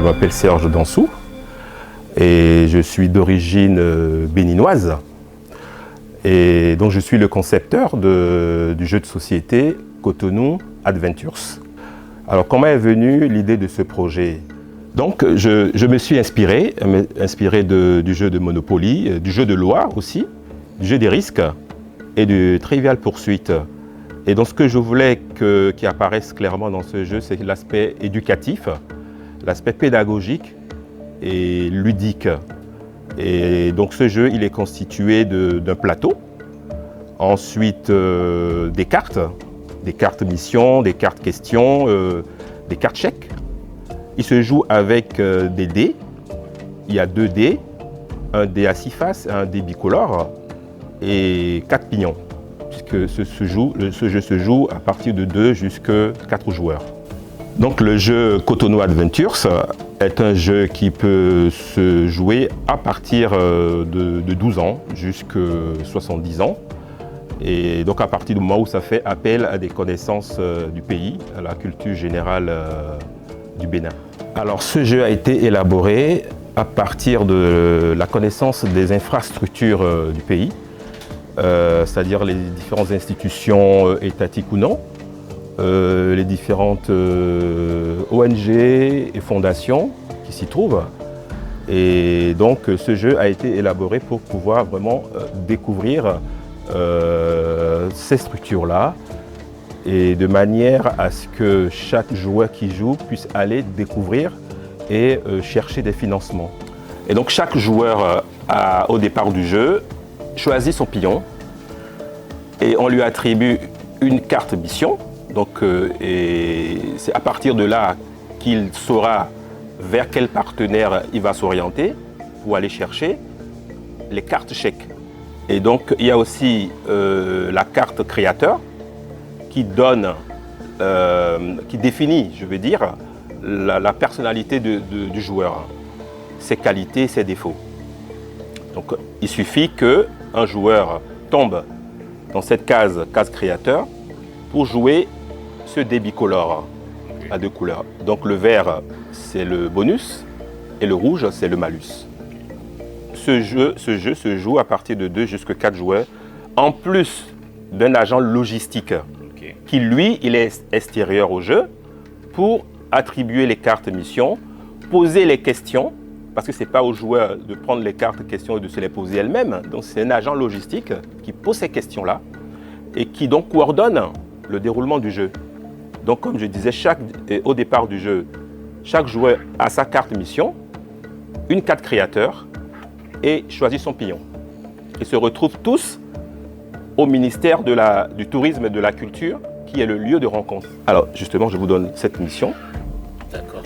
m'appelle Serge Dansou et je suis d'origine béninoise. Et donc je suis le concepteur du jeu de société Cotonou Adventures. Alors comment est venue l'idée de ce projet? Donc je me suis inspiré du jeu de Monopoly, du jeu de loi aussi, du jeu des risques et du Trivial Pursuit. Et donc ce que je voulais qui apparaisse clairement dans ce jeu, c'est l'aspect éducatif, l'aspect pédagogique et ludique. Et donc ce jeu, il est constitué d'un plateau, ensuite des cartes missions, des cartes questions, des cartes chèques. Il se joue avec des dés. Il y a 2 dés, un dé à 6 faces, un dé bicolore et 4 pignons. Puisque ce jeu se joue à partir de 2 jusqu'à 4 joueurs. Donc le jeu Cotonou Adventures est un jeu qui peut se jouer à partir de 12 ans jusqu'à 70 ans. Et donc à partir du moment où ça fait appel à des connaissances du pays, à la culture générale du Bénin. Alors ce jeu a été élaboré à partir de la connaissance des infrastructures du pays, c'est-à-dire les différentes institutions étatiques ou non, les différentes ONG et fondations qui s'y trouvent. Et donc ce jeu a été élaboré pour pouvoir vraiment découvrir ces structures-là et de manière à ce que chaque joueur qui joue puisse aller découvrir et chercher des financements. Et donc chaque joueur au départ du jeu choisit son pion et on lui attribue une carte mission. Donc, et c'est à partir de là qu'il saura vers quel partenaire il va s'orienter pour aller chercher les cartes chèques. Et donc il y a aussi la carte créateur qui définit, je veux dire, la personnalité du joueur, ses qualités, ses défauts. Donc il suffit qu'un joueur tombe dans cette case créateur pour jouer ce dé bicolore à 2 couleurs. Donc le vert, c'est le bonus et le rouge, c'est le malus. Ce jeu se joue à partir de 2 jusqu'à 4 joueurs, en plus d'un agent logistique qui, lui, il est extérieur au jeu pour attribuer les cartes missions, poser les questions, parce que ce n'est pas aux joueurs de prendre les cartes questions et de se les poser elles-mêmes. Donc c'est un agent logistique qui pose ces questions-là et qui donc coordonne le déroulement du jeu. Donc comme je disais, au départ du jeu, chaque joueur a sa carte mission, une carte créateur et choisit son pion. Ils se retrouvent tous au ministère du tourisme et de la culture, qui est le lieu de rencontre. Alors justement, je vous donne cette mission. D'accord.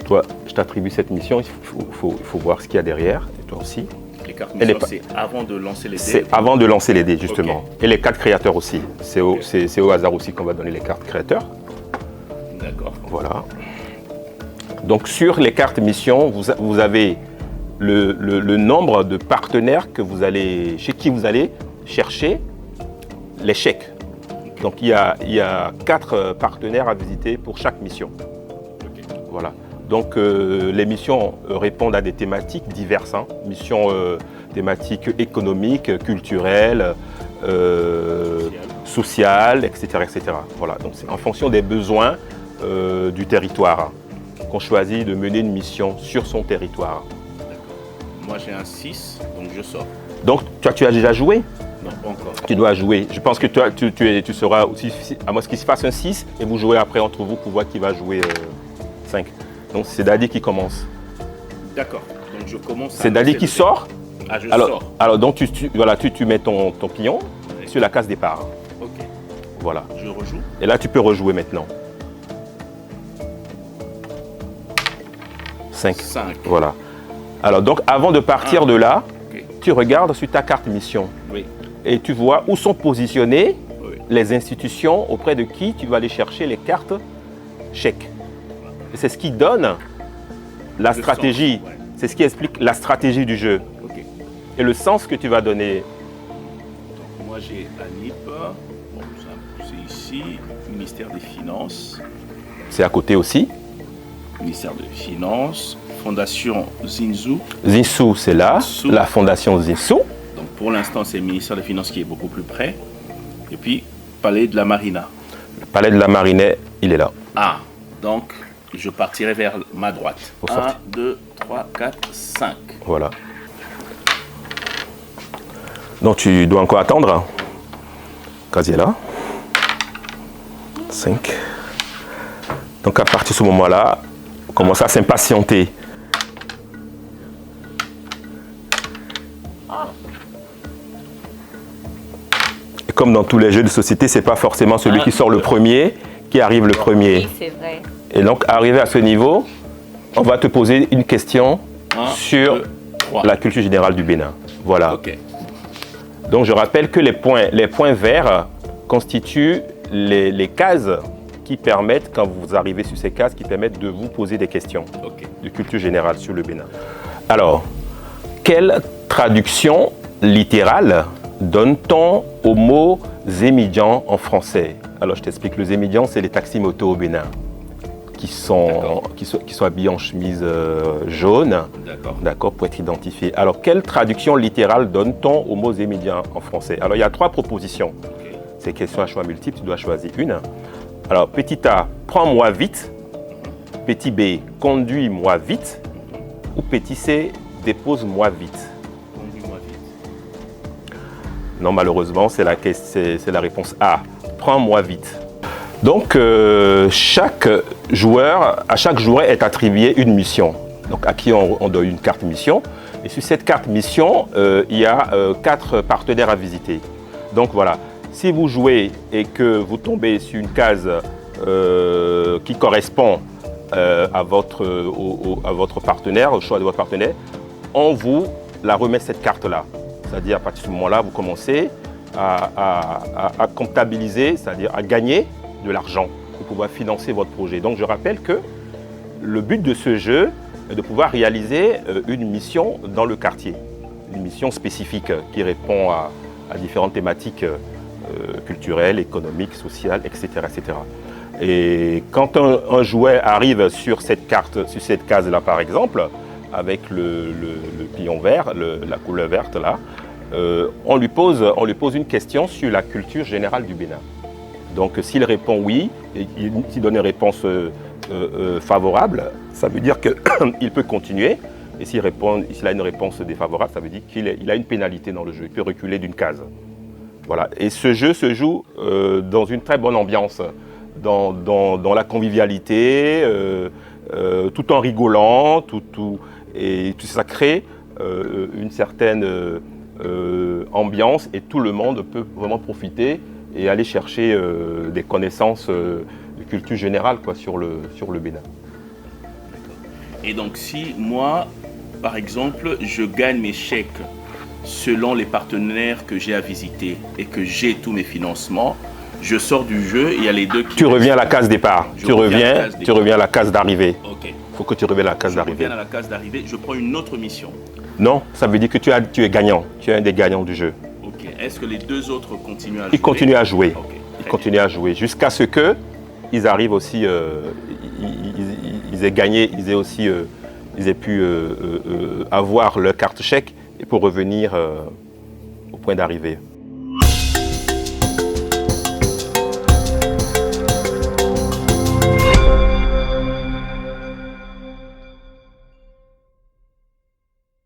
Toi, je t'attribue cette mission, il faut voir ce qu'il y a derrière, et toi aussi. Les cartes missions, c'est avant de lancer les dés? C'est avant de lancer les dés, justement. Okay. Et les cartes créateurs aussi. C'est au hasard aussi qu'on va donner les cartes créateurs. D'accord. Voilà. Donc sur les cartes missions, vous avez le nombre de partenaires chez qui vous allez chercher les chèques. Okay. Donc il y a 4 partenaires à visiter pour chaque mission. Okay. Voilà. Donc les missions répondent à des thématiques diverses, hein. Missions thématiques économiques, culturelles, sociales, etc., etc. Voilà. Donc c'est en fonction des besoins du territoire qu'on choisit de mener une mission sur son territoire. Moi j'ai un 6, donc je sors. Donc toi tu as déjà joué? Non, pas encore. Tu dois jouer. Je pense que toi tu seras aussi, à moins qu'il se fasse un 6 et vous jouez après entre vous pour voir qui va jouer 5. Donc c'est Dadi qui commence. D'accord, donc je commence. C'est Dadi qui sort. Ah, je sors. Alors donc tu mets ton pion sur la case départ. Ok. Voilà. Je rejoue. Et là tu peux rejouer maintenant. 5. Voilà. Alors donc avant de partir de là, okay, tu regardes sur ta carte mission. Oui. Et tu vois où sont positionnées les institutions auprès de qui tu vas aller chercher les cartes chèques. Et c'est ce qui donne la stratégie, c'est ce qui explique la stratégie du jeu. Okay. Et le sens que tu vas donner. Donc moi j'ai ANIP, c'est ici, ministère des Finances. C'est à côté aussi. Ministère des Finances, Fondation Zinzou. Zinsou, c'est là, Zinsou. la fondation Zinsou. Donc pour l'instant, c'est le ministère des Finances qui est beaucoup plus près. Et puis, Palais de la Marina. Le palais de la Marinette, il est là. Ah, donc je partirai vers ma droite. Pour 1, sortir. 2, 3, 4, 5. Voilà. Donc tu dois encore attendre. Casier là. 5. Donc à partir de ce moment-là, on commence à s'impatienter. Et comme dans tous les jeux de société, c'est pas forcément celui qui sort le premier qui arrive le premier. Oui, c'est vrai. Et donc arrivé à ce niveau, on va te poser une question 1, sur 2, 3. la culture générale du Bénin. Voilà. Ok. Donc je rappelle que les points verts constituent les cases qui permettent, quand vous arrivez sur ces cases, qui permettent de vous poser des questions Ok. de culture générale sur le Bénin. Alors, quelle traduction littérale donne-t-on au mot zémidian en français? Alors je t'explique, le zémidian, c'est les taxis-motos au Bénin qui sont habillés en chemise jaune. D'accord. D'accord, pour être identifié. Alors, quelle traduction littérale donne-t-on au mot zémidien en français? Alors, il y a 3 propositions. Ok. C'est question à choix multiple, tu dois choisir une. Alors, petit A, prends-moi vite. Petit B, conduis-moi vite. Ou petit C, dépose-moi vite. Conduis-moi vite. Non, malheureusement, c'est la réponse A, prends-moi vite. Donc, à chaque joueur est attribué une mission. Donc, à qui on donne une carte mission. Et sur cette carte mission, il y a 4 partenaires à visiter. Donc, voilà. Si vous jouez et que vous tombez sur une case qui correspond à votre partenaire, au choix de votre partenaire, on vous la remet cette carte-là. C'est-à-dire, à partir de ce moment-là, vous commencez à comptabiliser, c'est-à-dire à gagner de l'argent pour pouvoir financer votre projet. Donc je rappelle que le but de ce jeu est de pouvoir réaliser une mission dans le quartier, une mission spécifique qui répond à différentes thématiques culturelles, économiques, sociales, etc., etc. Et quand un joueur arrive sur cette carte, sur cette case-là par exemple, avec le pion vert, la couleur verte là, on lui pose une question sur la culture générale du Bénin. Donc s'il répond oui, et s'il donne une réponse favorable, ça veut dire qu'il peut continuer. Et s'il a une réponse défavorable, ça veut dire qu'il a une pénalité dans le jeu. Il peut reculer d'une case. Voilà. Et ce jeu se joue dans une très bonne ambiance, dans la convivialité, tout en rigolant, et tout ça crée une certaine ambiance et tout le monde peut vraiment profiter et aller chercher des connaissances de culture générale quoi, sur le Bénin. Et donc si moi, par exemple, je gagne mes chèques selon les partenaires que j'ai à visiter et que j'ai tous mes financements, je sors du jeu et il y a les deux qui... Tu reviens à la case départ, tu reviens à la case d'arrivée. Ok. Il faut que tu reviennes à la case Je d'arrivée. reviens à la case d'arrivée, je prends une autre mission. Non, ça veut dire que tu es gagnant, tu es un des gagnants du jeu. Ok. Est-ce que les deux autres continuent à jouer? Ils continuent à jouer. Ok. Ils continuent à jouer jusqu'à ce que ils arrivent aussi, ils aient gagné, ils aient pu avoir leur carte chèque pour revenir au point d'arrivée.